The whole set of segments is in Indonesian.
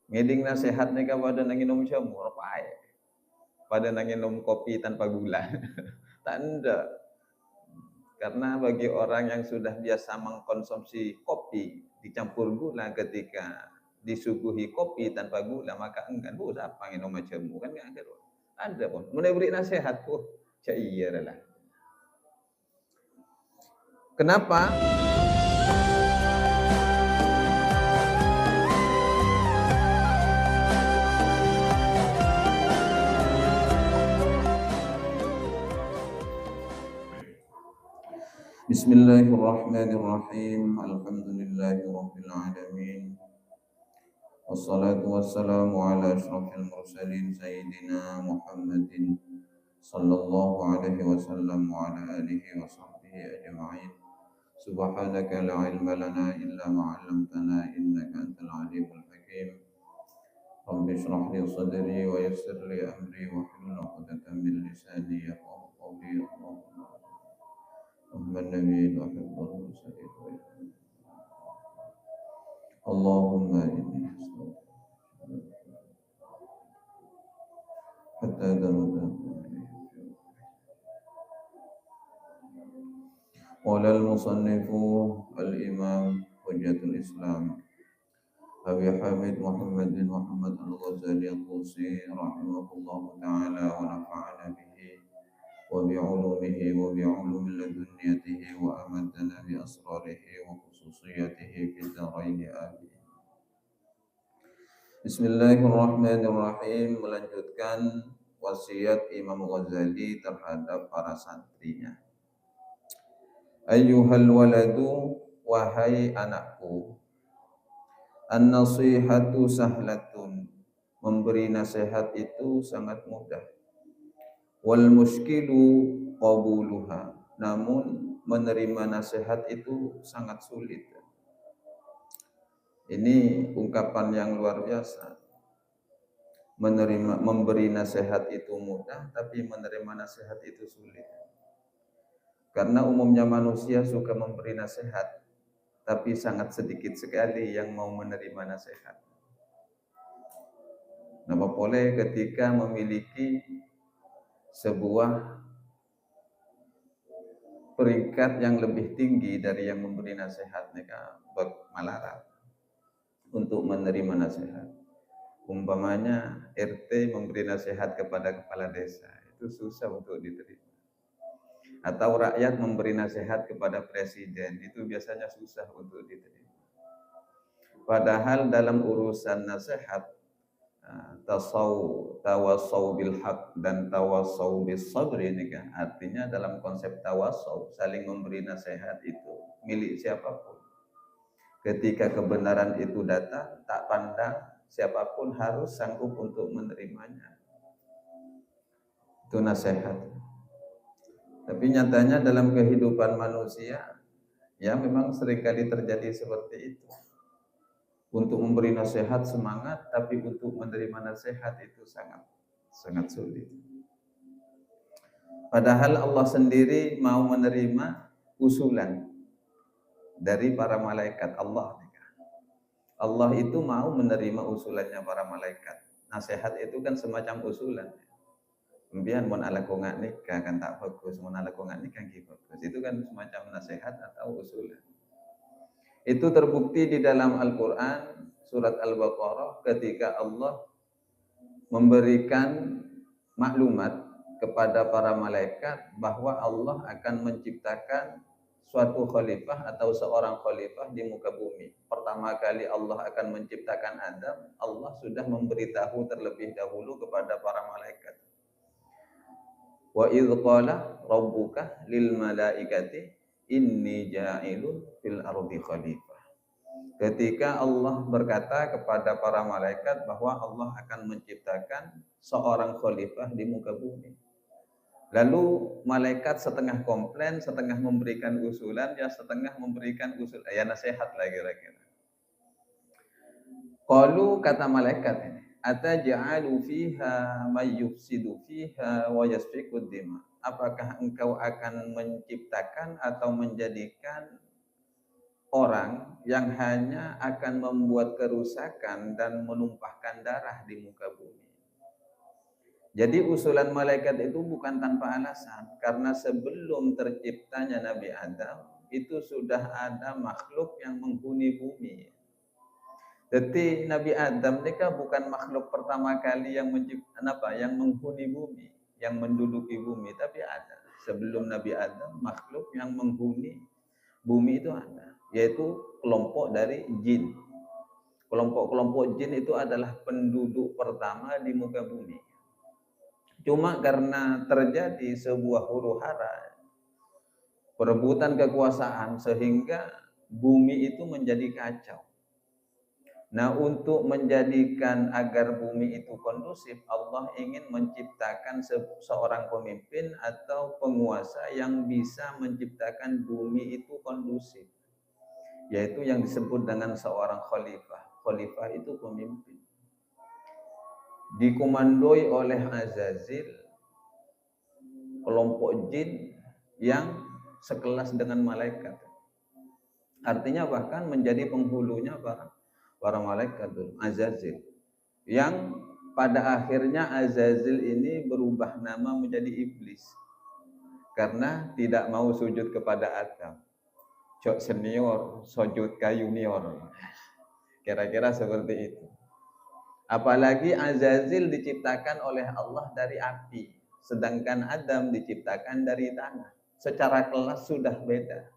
Ngeding nasihat nika pada nanginum jamu apa ae. Pada nanginum kopi tanpa gula. Tak ada. Karena bagi orang yang sudah biasa mengkonsumsi kopi dicampur gula ketika disuguhi kopi tanpa gula maka enggan bu apa minum jamu kan enggak ada pun. Mulai beri nasihat cak iya lah. Kenapa? Bismillahirrahmanirrahim. Alhamdulillahirabbil alamin. Wassalatu wassalamu ala asyrafil mursalin sayyidina Muhammadin sallallahu alaihi wasallam wa ala alihi wa sahbihi ajma'in. Subhanaka la ilma lana illa ma 'allamtana innaka antal alimul hakim. Rabbi shrah li sadri wa yassir li amri wa hlul 'uqdatam min lisani yafqahu qawli. Muhammad Nabi wa hibbul mursalin. Allahumma inni hatta darada. Qala al-musannifu al-imam hujjatul Islam Abi Hamid Muhammad bin Muhammad al-Ghazali al-Qusi rahimahullahu ta'ala wa nafa'ana bihi wa bi'ulumihi wa bi'ulumi ladunniyatihi wa amadana bi asrarihi wa khususiyatihi fi daraini amin. Bismillahirrahmanirrahim. Melanjutkan wasiat Imam Ghazali terhadap para santrinya. Ayyuhal waladu, wahai anakku, an-nasihatu sahlatun, memberi nasihat itu sangat mudah. Wal muskilu qabuluha, namun menerima nasihat itu sangat sulit. Ini ungkapan yang luar biasa. Memberi nasihat itu mudah, tapi menerima nasihat itu sulit. Karena umumnya manusia suka memberi nasihat, tapi sangat sedikit sekali yang mau menerima nasihat. Nama boleh ketika memiliki sebuah peringkat yang lebih tinggi dari yang memberi nasihat, mereka malarat untuk menerima nasihat. Umpamanya RT memberi nasihat kepada kepala desa, itu susah untuk diterima. Atau rakyat memberi nasihat kepada presiden, itu biasanya susah untuk diterima. Padahal dalam urusan nasihat, tawassaw bil haq dan tawassaw bis sabr, ini kan artinya dalam konsep tawassaw, saling memberi nasihat itu milik siapapun. Ketika kebenaran itu datang, tak pandang siapapun harus sanggup untuk menerimanya. Itu nasihat. Tapi nyatanya dalam kehidupan manusia, ya memang seringkali terjadi seperti itu. Untuk memberi nasihat semangat, tapi untuk menerima nasihat itu sangat sulit. Padahal Allah sendiri mau menerima usulan dari para malaikat Allah. Allah itu mau menerima usulannya para malaikat. Nasihat itu kan semacam usulan. Kemudian mon ala ko ngak nikah kan tak bagus, mon ala ko ngak nikah ki bagus. Itu kan semacam nasihat atau usulan. Itu terbukti di dalam Al-Qur'an surat Al-Baqarah ketika Allah memberikan maklumat kepada para malaikat bahwa Allah akan menciptakan suatu khalifah atau seorang khalifah di muka bumi. Pertama kali Allah akan menciptakan Adam, Allah sudah memberitahu terlebih dahulu kepada para malaikat. Wa idz qala rabbuka lil malaikati inni ja'ilun fil ardi khalifah. Ketika Allah berkata kepada para malaikat bahwa Allah akan menciptakan seorang khalifah di muka bumi. Lalu malaikat setengah komplain, setengah memberikan usulan, ya setengah memberikan usul, ya nasihat lah kira-kira. Qalu, kata malaikat ini, ataj'alu fiha may yufsidu fiha wa yasfiku dima. Apakah engkau akan menciptakan atau menjadikan orang yang hanya akan membuat kerusakan dan menumpahkan darah di muka bumi. Jadi usulan malaikat itu bukan tanpa alasan, karena sebelum terciptanya Nabi Adam itu sudah ada makhluk yang menghuni bumi. Jadi Nabi Adam ini kan bukan makhluk pertama kali yang yang menghuni bumi, yang menduduki bumi, tapi ada sebelum Nabi Adam makhluk yang menghuni bumi itu ada, yaitu kelompok dari jin. Kelompok-kelompok jin itu adalah penduduk pertama di muka bumi. Cuma karena terjadi sebuah huru-hara, perebutan kekuasaan, sehingga bumi itu menjadi kacau. Nah, untuk menjadikan agar bumi itu kondusif, Allah ingin menciptakan seorang pemimpin atau penguasa yang bisa menciptakan bumi itu kondusif, yaitu yang disebut dengan seorang khalifah. Khalifah itu pemimpin, dikomandoi oleh Azazil, kelompok jin yang sekelas dengan malaikat. Artinya bahkan menjadi penghulunya para malaikat itu, Azazil. Yang pada akhirnya Azazil ini berubah nama menjadi iblis karena tidak mau sujud kepada Adam. Cok senior, sujud ke junior. Kira-kira seperti itu. Apalagi Azazil diciptakan oleh Allah dari api, sedangkan Adam diciptakan dari tanah. Secara kelas sudah beda.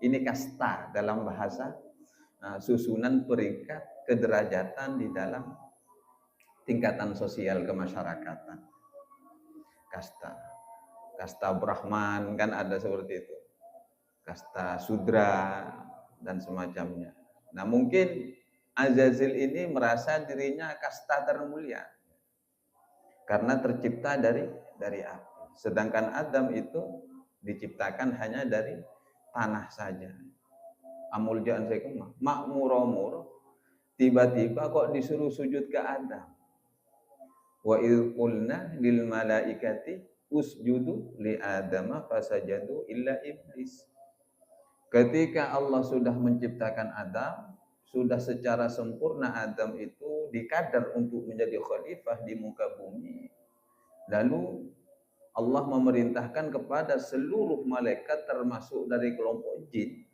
Ini kasta dalam bahasa susunan peringkat kederajatan di dalam tingkatan sosial kemasyarakatan. Kasta Brahman kan ada seperti itu. Kasta Sudra dan semacamnya. Nah, mungkin Azazil ini merasa dirinya kasta termulia karena tercipta dari api. Sedangkan Adam itu diciptakan hanya dari tanah saja. Amul ja'an sekumah, makmur, tiba-tiba kok disuruh sujud ke Adam. Wa idh qulna lil malaikati usjudu li Adama fasajadu illa iblis. Ketika Allah sudah menciptakan Adam, sudah secara sempurna Adam itu dikadar untuk menjadi khalifah di muka bumi. Lalu Allah memerintahkan kepada seluruh malaikat termasuk dari kelompok jin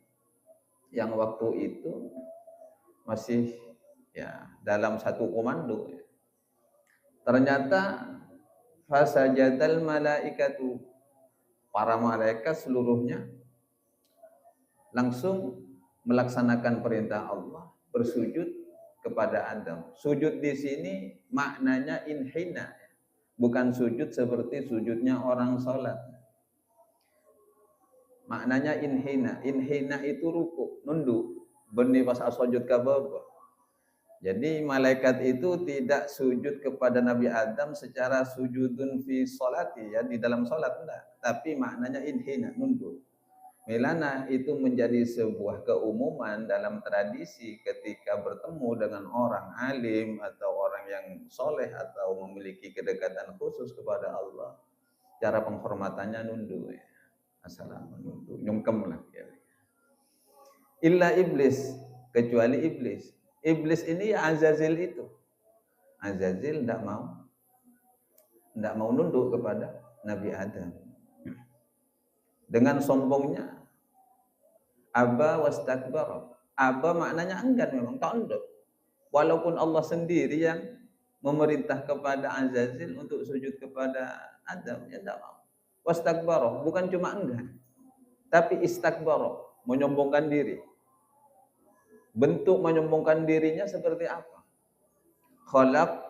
yang waktu itu masih dalam satu komando. Ternyata fasajadal malaikatu, para malaikat seluruhnya langsung melaksanakan perintah Allah, bersujud kepada Adam. Sujud di sini maknanya inhina, bukan sujud seperti sujudnya orang sholat. Maknanya inhina. Inhina itu ruku, nunduk, benih pas sujud ke bawah. Jadi malaikat itu tidak sujud kepada Nabi Adam secara sujudun fi sholati, ya, di dalam sholat enggak, tapi maknanya inhina, nunduk. Milana itu menjadi sebuah keumuman dalam tradisi ketika bertemu dengan orang alim atau orang yang soleh atau memiliki kedekatan khusus kepada Allah, cara penghormatannya nunduk, ya. Assalamualaikum, nyungkem lah. Ya. Illa iblis, kecuali iblis. Iblis ini ya Azazil itu. Azazil tidak mau nunduk kepada Nabi Adam. Dengan sombongnya, aba wastakbara. Aba maknanya enggan, memang tunduk. Walaupun Allah sendiri yang memerintah kepada Azazil untuk sujud kepada Adam, ya tidak mau. Wastakbara, bukan cuma enggan, tapi istakbara, menyombongkan diri. Bentuk menyombongkan dirinya seperti apa? Khalaqta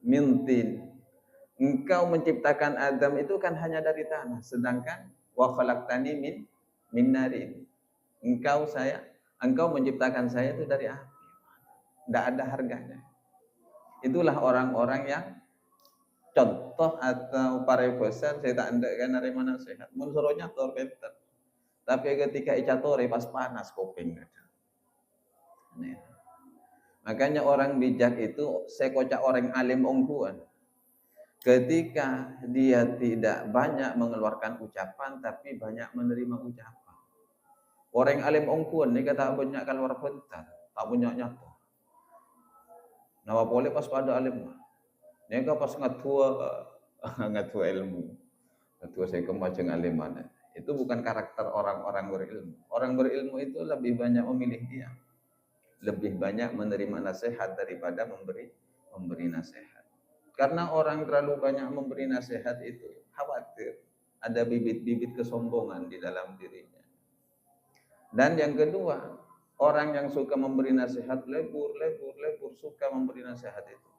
min tin. Engkau menciptakan Adam itu kan hanya dari tanah, sedangkan wa khalaqtani min narin. Engkau menciptakan saya itu dari api. Tidak ada harganya. Itulah orang-orang yang contoh atau parebesan saya tak andakkan dari mana sehat. Mensuruhnya torpeter. Tapi ketika icatore pas panas koping. Nah. Makanya orang bijak itu sekocak orang alim ongkuan. Ketika dia tidak banyak mengeluarkan ucapan tapi banyak menerima ucapan. Orang alim ongkuan ni kata banyak keluar bentar, tak banyak nyata. Nama boleh pas pada alim. Ni pas ngatua ngatua ilmu. Ngatua saya kemacang alim mana. Itu bukan karakter orang-orang berilmu. Orang berilmu itu lebih banyak memilih diam. Lebih banyak menerima nasihat daripada memberi nasihat. Karena orang terlalu banyak memberi nasihat itu khawatir ada bibit-bibit kesombongan di dalam dirinya. Dan yang kedua, orang yang suka memberi nasihat lebur, suka memberi nasihat itu.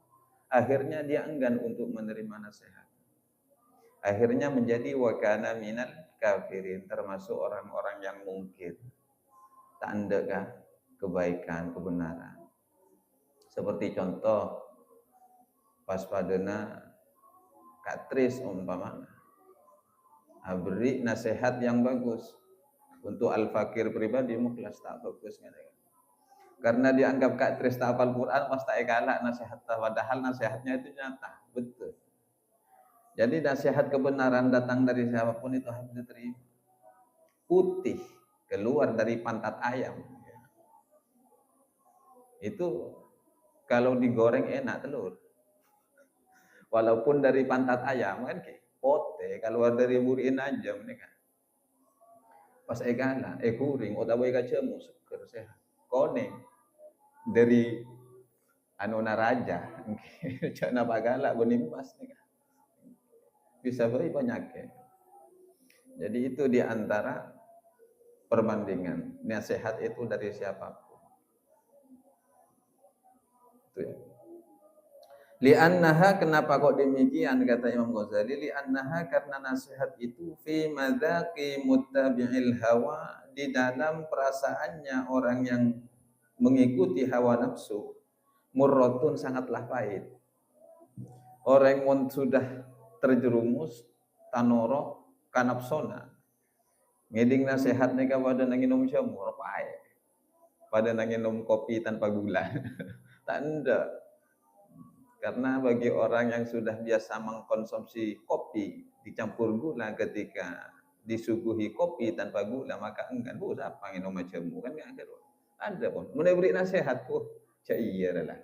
Akhirnya dia enggan untuk menerima nasihat. Akhirnya menjadi wakana minal kafirin, termasuk orang-orang yang mungkin tak andekah kebaikan, kebenaran. Seperti contoh pas padana Kak Tris umpamanya beri nasihat yang bagus untuk al-fakir pribadi mukhlas tak bagus karena dianggap Kak Tris tak hafal Quran pas tak galak nasihat, padahal nasihatnya itu nyata betul. Jadi nasihat kebenaran datang dari siapapun itu harus diterima. Putih keluar dari pantat ayam itu kalau digoreng enak telur, walaupun dari pantat ayam kan pote keluar dari burin aja mereka. Pas egala, kuring, otak boy kacemu seger sehat. Koneng dari anuna raja, cana pagala bonimas nih. Bisa beri penyakit. Jadi itu diantara perbandingan. Nasihat itu dari siapapun. Itu ya. Li'annaha, kenapa kok demikian kata Imam Ghazali? Li'annaha, karena nasihat itu fi madzaqi muttabi'il hawa, di dalam perasaannya orang yang mengikuti hawa nafsu, murratun, sangatlah pahit. Orang yang sudah terjerumus tanoro kanapsona, ngeding nasihat nika pada nanginum jamur pahit, pada nanginum kopi tanpa gula. Tak ada. Karena bagi orang yang sudah biasa mengkonsumsi kopi dicampur gula, ketika disuguhi kopi tanpa gula maka enggan. Bu, apa nginum jamu kan enggak ada. Ada pun. Mulai beri nasihat tuh, iya lah.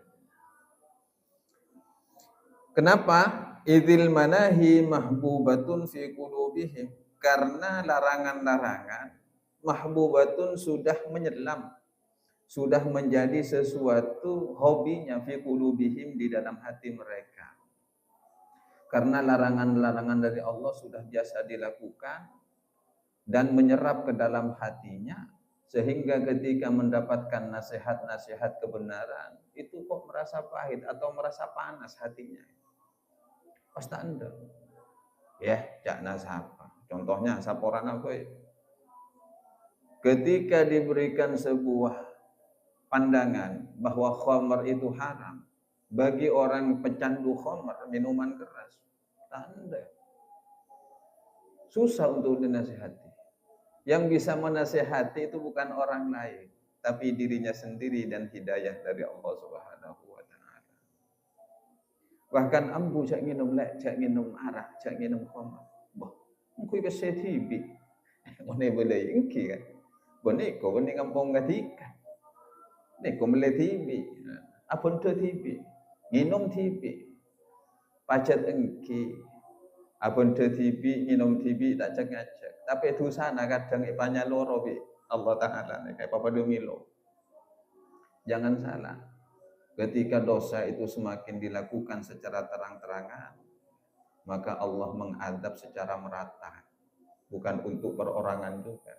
Kenapa? Idzil manahi mahbubatun fi qulubihim. Karena larangan-larangan mahbubatun sudah menyelam, sudah menjadi sesuatu hobinya fi qulubihim, di dalam hati mereka. Karena larangan-larangan dari Allah sudah biasa dilakukan dan menyerap ke dalam hatinya, sehingga ketika mendapatkan nasihat-nasihat kebenaran itu kok merasa pahit atau merasa panas hatinya. Pasti Anda ya jakna siapa. Contohnya saporan aku ketika diberikan sebuah pandangan bahwa khamr itu haram bagi orang pecandu khamr, minuman keras, tanda susah untuk dinasihati. Yang bisa menasihati itu bukan orang lain, tapi dirinya sendiri dan hidayah dari Allah Subhanahu wa taala. Bahkan ambu cak minum lek, cak minum arak, cak minum khamr. Bah, engko bisa tibi. Ngene boleh engki kan. Boneko boni kampung gatika. Neko mele tibi. Apun tu tibi. Minum tibi. Pacet engki. Apun tu tibi, minum tibi tak cek-cek. Tapi itu sana kadang ipanya loro bi Allah Taala kayak Papa Domilo. Jangan salah. Ketika dosa itu semakin dilakukan secara terang-terangan, maka Allah mengadab secara merata, bukan untuk perorangan juga.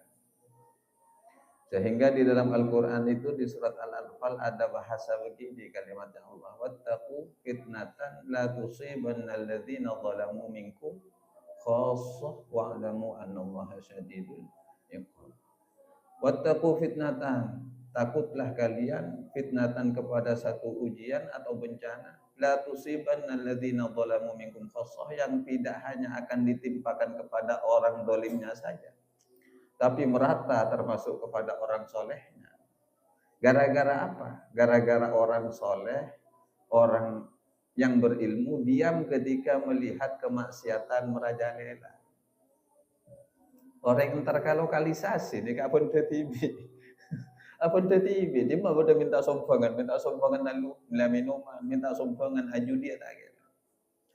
Sehingga di dalam Al-Quran itu di surat Al-Anfal ada bahasa begini kalimatnya Allah, wattaqu fitnatan la tusibanna alladzina zalamu minkum khassah wa'lamu annallaha syadidul iqab. Wattaqu fitnatan, takutlah kalian fitnatan kepada satu ujian atau bencana, la tusibanna alladzina zalamu minkum khassah, yang tidak hanya akan ditimpakan kepada orang dolimnya saja, tapi merata termasuk kepada orang solehnya. Gara-gara apa? Gara-gara orang soleh, orang yang berilmu diam ketika melihat kemaksiatan merajalela. Orang yang terkalokalisasi nih kapun TV. Apun TV, dia mah udah minta sumbangan lalu minuman, minta sumbangan aju dia tak kira.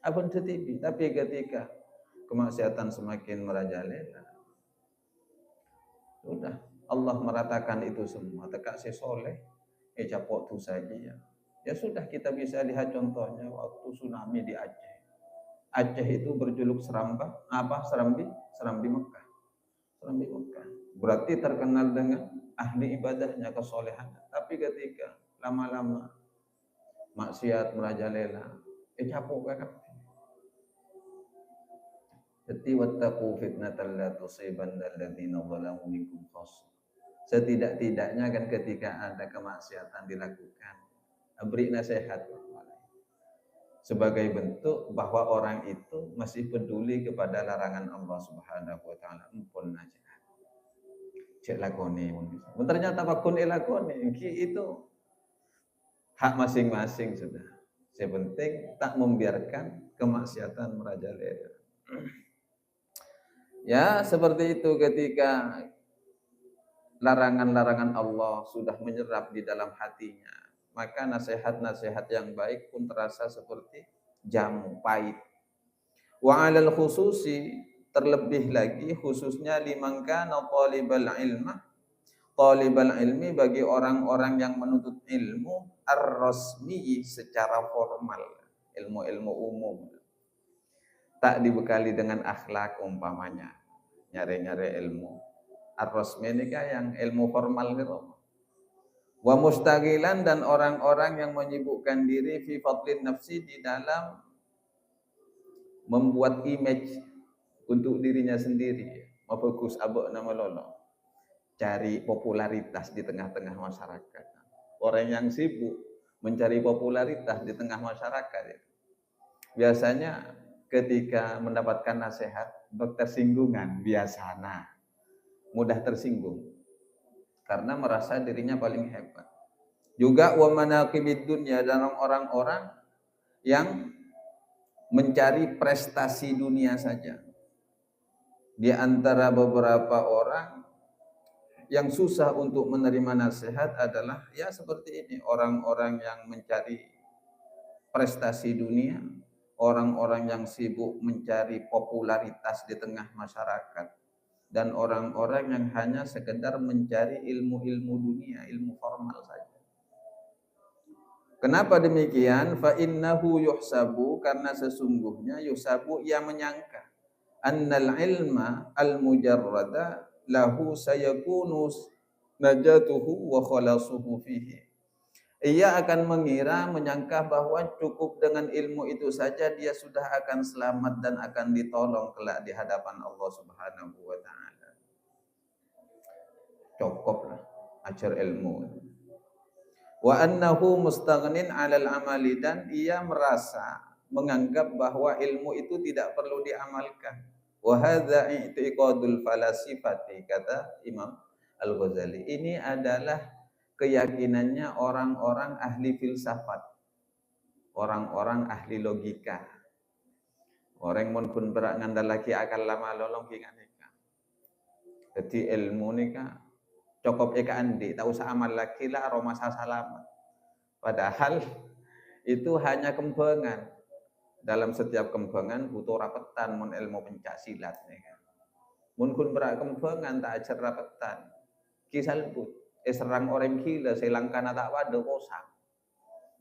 Apun TV, tapi ketika kemaksiatan semakin merajalela, sudah Allah meratakan itu semua. Tekak si soleh, capok tu saja ya. Ya sudah kita bisa lihat contohnya waktu tsunami di Aceh. Aceh itu berjuluk Serambi Mekah. Serambi Mekah. Berarti terkenal dengan ahli ibadahnya, kesolehan. Tapi ketika lama-lama maksiat merajalela, capok kan. Jadi wattaqu fitnatan la tusibanna alladziina zalamu minkum khassah. Setidak-tidaknya kan ketika ada kemaksiatan dilakukan, beri nasihat sebagai bentuk bahwa orang itu masih peduli kepada larangan Allah Subhanahu wa taala. Empun aja. Cek lakoni. Ternyata fakun lakoni itu hak masing-masing sudah. Yang penting tak membiarkan kemaksiatan merajalela. Ya, seperti itu ketika larangan-larangan Allah sudah menyerap di dalam hatinya, maka nasihat-nasihat yang baik pun terasa seperti jamu pahit. Wa 'alal khususi, terlebih lagi khususnya liman kana talibal ilmi bagi orang-orang yang menuntut ilmu ar-rasmi secara formal, ilmu-ilmu umum. Tak dibekali dengan akhlak umpamanya, nyari-nyari ilmu. Ar-rasmi ini kan yang ilmu formal gitu. Wa mustaghilan, dan orang-orang yang menyibukkan diri fi fadlin nafsi di dalam membuat image untuk dirinya sendiri, memfokus abok nama lolo, cari popularitas di tengah-tengah masyarakat. Orang yang sibuk mencari popularitas di tengah masyarakat, biasanya ketika mendapatkan nasihat bertersinggungan, biasanya mudah tersinggung karena merasa dirinya paling hebat. Juga wa manaqibid dunya, dan orang-orang yang mencari prestasi dunia saja. Di antara beberapa orang yang susah untuk menerima nasihat adalah ya seperti ini, orang-orang yang mencari prestasi dunia, orang-orang yang sibuk mencari popularitas di tengah masyarakat, dan orang-orang yang hanya sekedar mencari ilmu-ilmu dunia, ilmu formal saja. Kenapa demikian? Fa innahu yuhsabu, karena sesungguhnya yuhsabu, ia menyangka, annal ilma al mujarrada lahu sayakunu najatuhu wa khalasuhu fihi. Ia akan mengira, menyangka bahwa cukup dengan ilmu itu saja dia sudah akan selamat dan akan ditolong kelak di hadapan Allah Subhanahu wa taala. Cukuplah ajar ilmu. Wa annahu mustaghnin 'alal amali, dan ia merasa menganggap bahwa ilmu itu tidak perlu diamalkan. Wa hadza i'tiqadul falasifati, kata Imam Al-Ghazali. Ini adalah keyakinannya orang-orang ahli filsafat, orang-orang ahli logika. Orang mun pun berak ngandalaki akal lama lolong logika. Jadi ilmu nika cukup eka andi, tak usah amal lagi lah aroma selamat. Padahal itu hanya kembangan. Dalam setiap kembangan butuh rapetan mun ilmu pencak silat nih. Mun kun berak kembangan tak ajar rapetan. Kisal but serang orang gila selangkana tak wado kosak.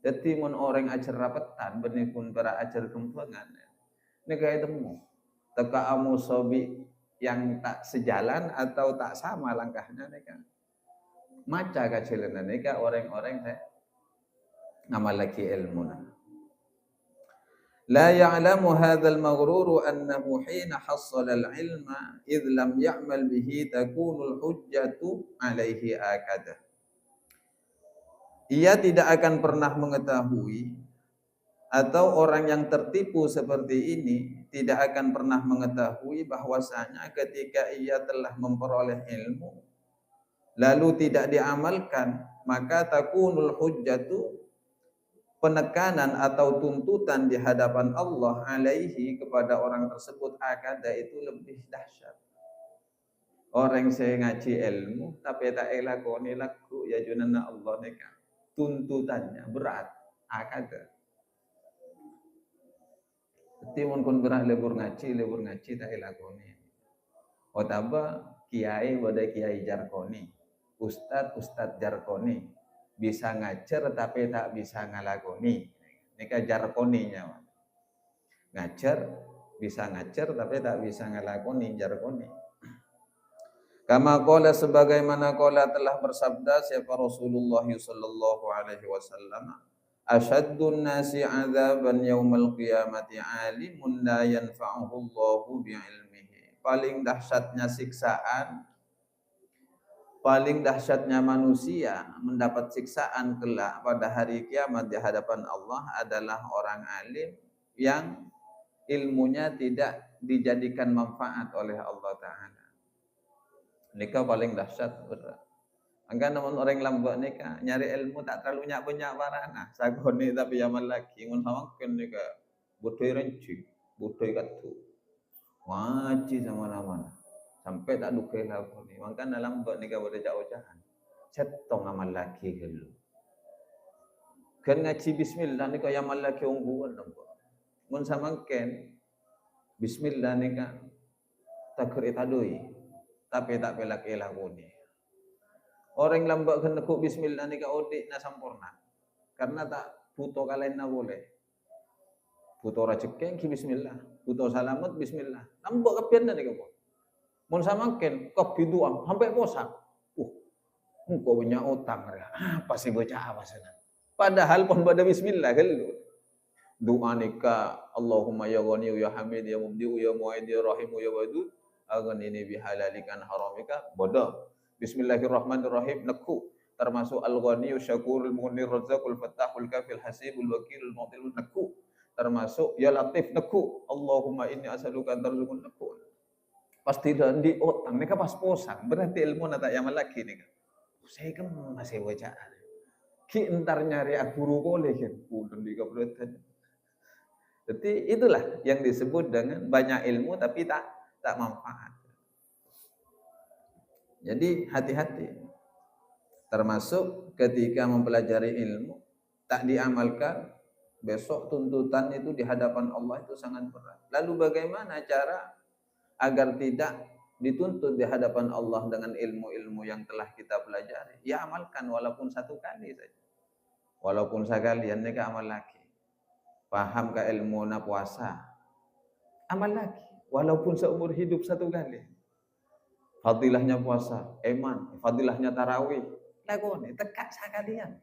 Jadi mun orang ajar rapetan benih kun berak ajar kembangan. Ini kayak temu. Teka amu sobi yang tak sejalan atau tak sama langkahnya nih kan. Maca kacilan nih kan orang-orang saya ngamal lagi ilmu. La ya'lamu hadzal maghruru annahu hina hassala al-ilma idh lam ya'mal bihi takunu al-hujjatu 'alaihi akada. Ia tidak akan pernah mengetahui, atau orang yang tertipu seperti ini tidak akan pernah mengetahui bahwasanya ketika ia telah memperoleh ilmu lalu tidak diamalkan, maka takunul hujjatu, penekanan atau tuntutan di hadapan Allah alaihi kepada orang tersebut akada, itu lebih dahsyat. Orang saya ngaji ilmu tapi tak elakoni laku ya junana Allah nika. Tuntutannya berat. Kada. Jadi mun kon gerah lebur ngaji tak elakoni. Otaba kiai pada kiai jarkoni. Ustad jarkoni. Bisa ngajar tapi tak bisa ngalakoni. Nika jarkoninya. Ngajar bisa ngajar tapi tak bisa ngalakoni jarkoni. Kama qala sebagaimana qala telah bersabda siapa Rasulullah sallallahu alaihi wasallam, asyaddun nasi 'adzaban yaumal qiyamati 'alimun la yanfa'uhu Allahu bi'ilmihi. Paling dahsyatnya siksaan, paling dahsyatnya manusia mendapat siksaan kelak pada hari kiamat di hadapan Allah adalah orang alim yang ilmunya tidak dijadikan manfaat oleh Allah Ta'ala. Nikah paling dahsyat berat. Angka namun orang lambak nikah nyari ilmu tak terlalu banyak barana. Sagoni tapi yaman lagi mun samakeun nikah butuh renci, butuh katu. Ngaji sama mana sampai tak dukai lakoni. Maka dalam lambak nikah boleh jauh-jauhan. Setong amal lagi dulu. Kan ngaji bismillah nikah yaman lagi ungguan lambak. Mun samakeun bismillah nikah takir itadoi. Tapi tak pelak elakoni. Orang lambak kena ku bismillah ni ka odik na sampurna. Karena tak butuh kalian na boleh. Butuh rezeki ki bismillah, butuh salamat bismillah. Lambak kepian na ni ka po. Mun samaken kok biduang sampai posak. Engko punya utang ya. Apa sih bocah apa sana? Padahal pun pada bismillah gelu. Doa nikah Allahumma ya ghani ya hamid ya mubdi ya mu'id ya rahim ya wadud aghnini bihalalikan haramika bodoh. Bismillahirrahmanirrahim neku termasuk al-ghani syakurul munir razzaqul fattahul kafil hasibul wakilul mu'tilul neku termasuk ya latif neku Allahumma inni as'aluka tarzuqun neku pasti dan di otak nika pas posang berarti ilmu nata yang lagi nika saya kan masih baca ki entar nyari guru boleh kan pun di kabupaten. Jadi itulah yang disebut dengan banyak ilmu tapi tak manfaat. Jadi hati-hati. Termasuk ketika mempelajari ilmu tak diamalkan, besok tuntutan itu di hadapan Allah itu sangat berat. Lalu bagaimana cara agar tidak dituntut di hadapan Allah dengan ilmu-ilmu yang telah kita pelajari? Ya amalkan walaupun satu kali saja. Walaupun sekalian ini amal lagi. Paham ke ilmu na puasa? Amal lagi. Walaupun seumur hidup satu kali. Fadilahnya puasa, eman, fadilahnya tarawih. Lagone, tekak sekalian.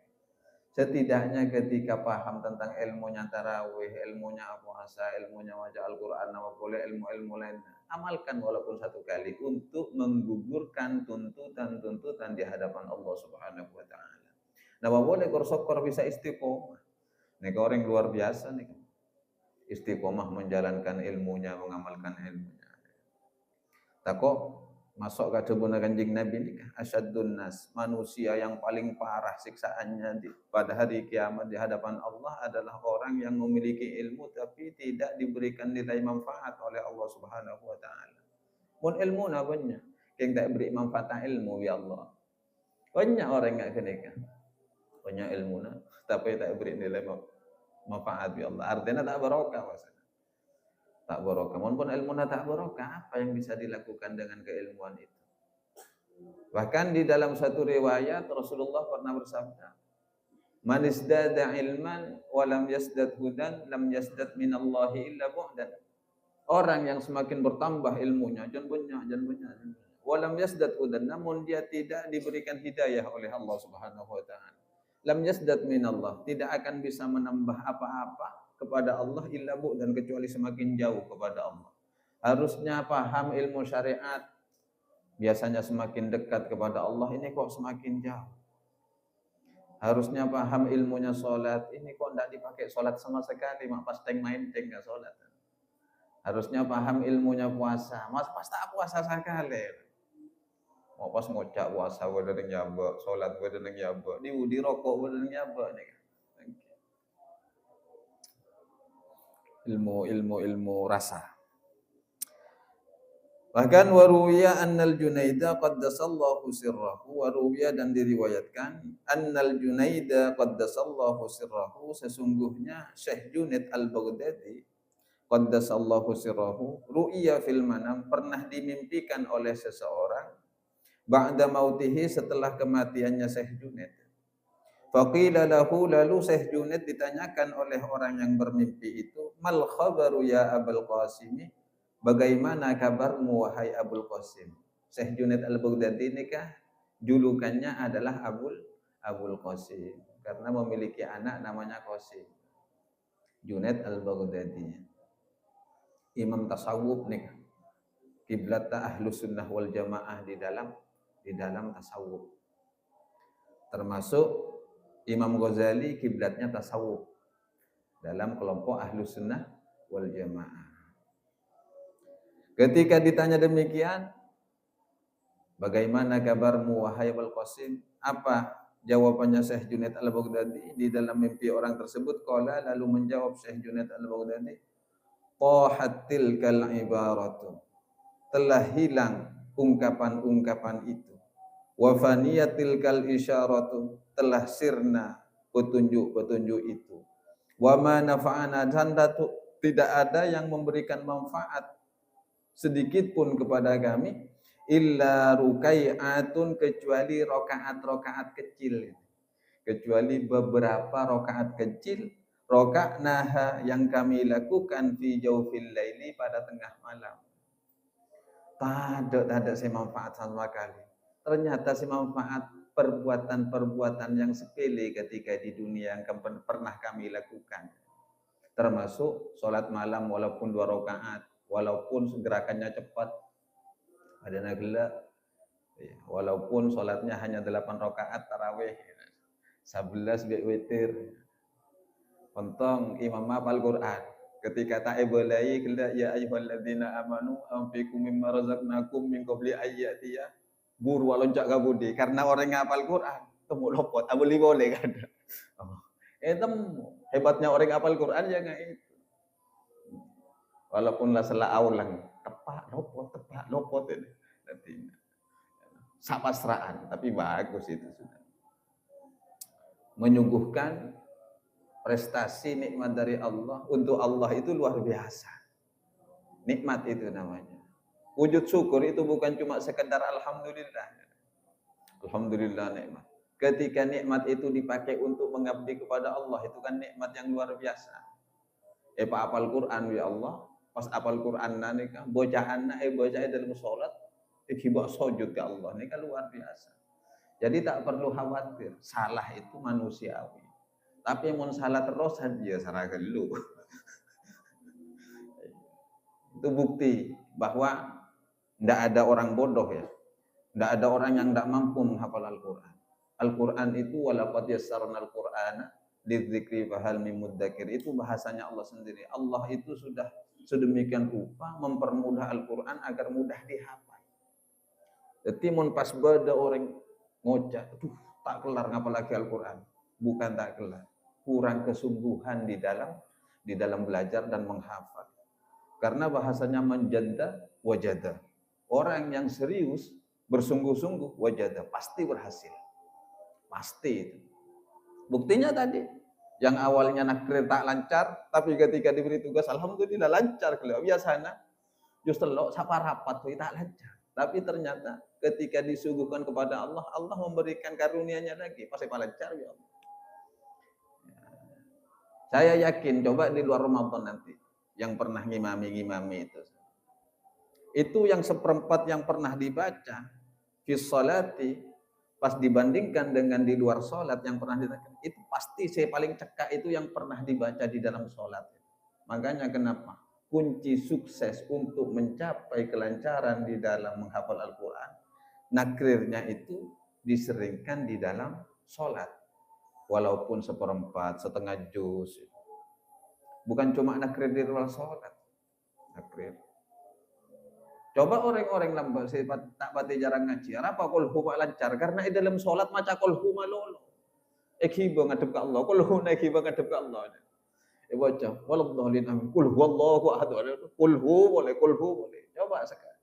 Setidaknya ketika paham tentang ilmunya tarawih, ilmunya puasa, ilmunya baca Al-Quran, nama boleh ilmu-ilmu lainnya. Amalkan walaupun satu kali untuk menggugurkan tuntutan-tuntutan di hadapan Allah Subhanahu wa Ta'ala. Nama boleh korsokor bisa istiqomah. Ini orang luar biasa nih. Istiqomah menjalankan ilmunya, mengamalkan ilmunya. Tako masuk ke tubuh kanjeng Nabi ini asyadun nas, manusia yang paling parah siksaannya pada hari kiamat di hadapan Allah adalah orang yang memiliki ilmu tapi tidak diberikan nilai manfaat oleh Allah Subhanahu wa Ta'ala. Mun ilmu na banyak, yang tak beri manfaat ilmu ya Allah. Banyak orang enggak kenekan. Banyak ilmu na tapi tak beri nilai manfaat ya Allah. Artinya tak barokah maksudnya. Tak barokah. Walaupun ilmu tak barokah, apa yang bisa dilakukan dengan keilmuan itu? Bahkan di dalam satu riwayat Rasulullah pernah bersabda, "Man isdada ilman wa lam yasdad hudan, lam yasdad minallahi illa bu'dan." Orang yang semakin bertambah ilmunya, jangan banyak. Wa lam yasdad hudan, namun dia tidak diberikan hidayah oleh Allah Subhanahu wa Ta'ala. Lam yasdad minallah, tidak akan bisa menambah apa-apa kepada Allah illa dan kecuali semakin jauh kepada Allah. Harusnya paham ilmu syariat biasanya semakin dekat kepada Allah, ini kok semakin jauh. Harusnya paham ilmunya sholat, ini kok tidak dipakai sholat sama sekali, mak pas main nggak sholat. Harusnya paham ilmunya puasa, mas pas tak puasa sekali. Mau pas ngocak puasa gue dengan nyabak, sholat gue dengan nyabak, di rokok gue dengan nyabak nih. Ilmu rasa. Bahkan waruwiya annal Junaida qaddasallahu sirrahu, waruwiya dan diriwayatkan annal Junaida qaddasallahu sirrahu, sesungguhnya Syekh Junaid Al-Baghdadi qaddasallahu sirrahu ru'ya fil manam, pernah dimimpikan oleh seseorang ba'da mautihi, setelah kematiannya Syekh Junaid. Faqila lahu, lalu Syekh Junaid ditanyakan oleh orang yang bermimpi itu, mal khabaru ya Abul Qasim, bagaimana kabarmu wahai Abul Qasim? Syekh Junaid Al-Baghdadi ini kah julukannya adalah Abul Qasim karena memiliki anak namanya Qasim. Junaid Al-Baghdadi, imam tasawuf nih, kiblat Ahlus Sunnah wal Jamaah di dalam tasawuf. Termasuk Imam Ghazali kiblatnya tasawuf dalam kelompok Ahlus Sunnah wal Jamaah. Ketika ditanya demikian, bagaimana kabarmu wahai Abul Qasim? Apa jawabannya Syekh Junaid Al-Baghdadi di dalam mimpi orang tersebut? Qala, lalu menjawab Syekh Junaid Al-Baghdadi, qahatil kal ibaratu, telah hilang ungkapan-ungkapan itu. Wa faniyatil kal isyaratu, telah sirna petunjuk-petunjuk itu. Wa ma nafa'ana, tidak ada yang memberikan manfaat sedikit pun kepada kami, illa rukai'atun, kecuali rokaat-rokaat kecil, kecuali beberapa rokaat kecil, roka'naha yang kami lakukan fi jawfil laili, pada tengah malam. Tak ada si manfaat sama sekali. Ternyata si manfaat perbuatan-perbuatan yang sepele ketika di dunia yang pernah kami lakukan. Termasuk sholat malam walaupun 2 rakaat, walaupun gerakannya cepat, ada nagla, walaupun sholatnya hanya 8 rakaat tarawih, 11 witir, Pontong imam hafal Quran. Ketika ta'ibulai kila ya ayyuhalladzina amanu anfiqu mimma razaqnakum min qabli ayyatiya buru loncat kabudi, karena orang ngapal Quran temu lopot abuli boleh kan. Itu hebatnya orang ngapal Quran ya enggak itu. Walaupun lah salah aulang tepak lopot ini. Nanti sapasraan, tapi bagus itu sudah. Menyuguhkan prestasi nikmat dari Allah, untuk Allah itu luar biasa. Nikmat itu namanya. Wujud syukur itu bukan cuma sekedar alhamdulillah. Alhamdulillah nikmat. Ketika nikmat itu dipakai untuk mengabdi kepada Allah, itu kan nikmat yang luar biasa. Pak apal Quran ya Allah, pas apal Quran nanti kan bocahanna bocah dalam sholat, ikibak sujud ke Allah, ini kan luar biasa. Jadi tak perlu khawatir, salah itu manusiawi. Tapi mau salah terus saja sarah gelu. Itu bukti bahwa tidak ada orang bodoh ya. Tidak ada orang yang tidak mampu menghafal Al-Quran. Al-Quran itu walaqad yassarnal Qur'ana lidzikri fahal mim mudzakir. Itu bahasanya Allah sendiri. Allah itu sudah sedemikian rupa mempermudah Al-Quran agar mudah dihafal. Jadi mun pas bada orang ngocak, tak kelar ngapal lagi Al-Quran. Bukan tak kelar, kurang kesungguhan di dalam belajar dan menghafal. Karena bahasanya menjada wajada. Orang yang serius bersungguh-sungguh wajada pasti berhasil. Pasti itu. Buktinya tadi yang awalnya nakrir tak lancar, tapi ketika diberi tugas alhamdulillah lancar. Kalau biasanya justru lo sapa rapat tak lancar. Tapi ternyata ketika disuguhkan kepada Allah, Allah memberikan karunia-Nya lagi, pasti lancar ya Allah. Saya yakin, coba di luar Ramadan nanti, yang pernah ngimami itu yang seperempat yang pernah dibaca fi sholati, pas dibandingkan dengan di luar sholat yang pernah dibaca, itu pasti saya paling cekak itu yang pernah dibaca di dalam sholat. Makanya kenapa? Kunci sukses untuk mencapai kelancaran di dalam menghafal Al-Quran, nakrirnya itu diseringkan di dalam sholat. Walaupun seperempat, setengah juz. Bukan cuma nakrir di luar sholat. Nakrir. Coba orang-orang lambat, saya tak pati jarang ngaji. Apa kulhu pak lancar? Karena di dalam sholat maca kulhu malolo. Ekhiba ngadep ke Allah. Kulhu na ekhiba ngadep ke Allah. Baca. Waladhalin amin. Kulhu Allahu ahad. Kulhu boleh. Coba sekarang.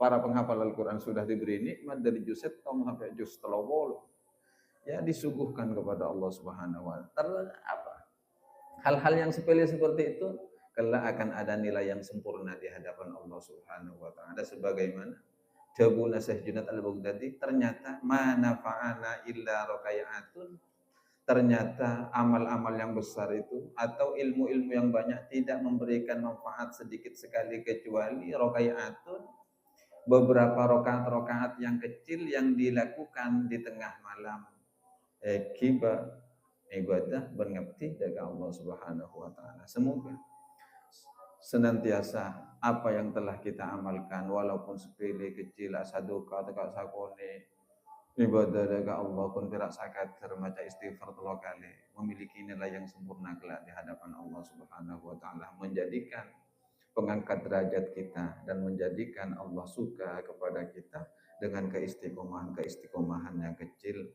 para penghafal Al-Quran sudah diberi nikmat dari juz 1 sampai juz 30. Ya disuguhkan kepada Allah Subhanahu wa taala. Hal-hal yang sepele seperti itu kelak akan ada nilai yang sempurna di hadapan Allah Subhanahu wa taala. Sebagaimana jawabuna Syekh Junaid Al-Baghdadi, ternyata manafa'ana illa rakaatun, ternyata amal-amal yang besar itu atau ilmu-ilmu yang banyak tidak memberikan manfaat sedikit sekali kecuali rakaatun, beberapa rakaat-rakaat yang kecil yang dilakukan di tengah malam. Kiba ibadah berngabti dari Allah Subhanahu wa taala. Semoga senantiasa apa yang telah kita amalkan walaupun sepele kecil asaduka atau sakone ibadah dari Allah pun tidak sakat maca istighfar 3 kali memiliki nilai yang sempurna kelak di hadapan Allah Subhanahu wa taala, menjadikan pengangkat derajat kita dan menjadikan Allah suka kepada kita dengan keistiqomahan yang kecil.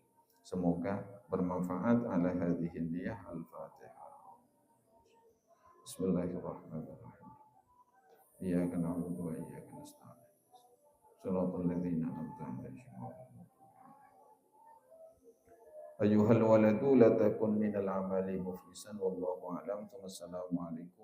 Semoga bermanfaat. Ala hadhihi niyah al-Fatihah. Bismillahirrahmanirrahim. Iyyaka na'budu wa iyyaka nasta'in. Shiratal ladzina an'amta 'alaihim. Ayyuhal waladu la takun minal amali muflisan wallahu a'lam. Wassalamu alaikum.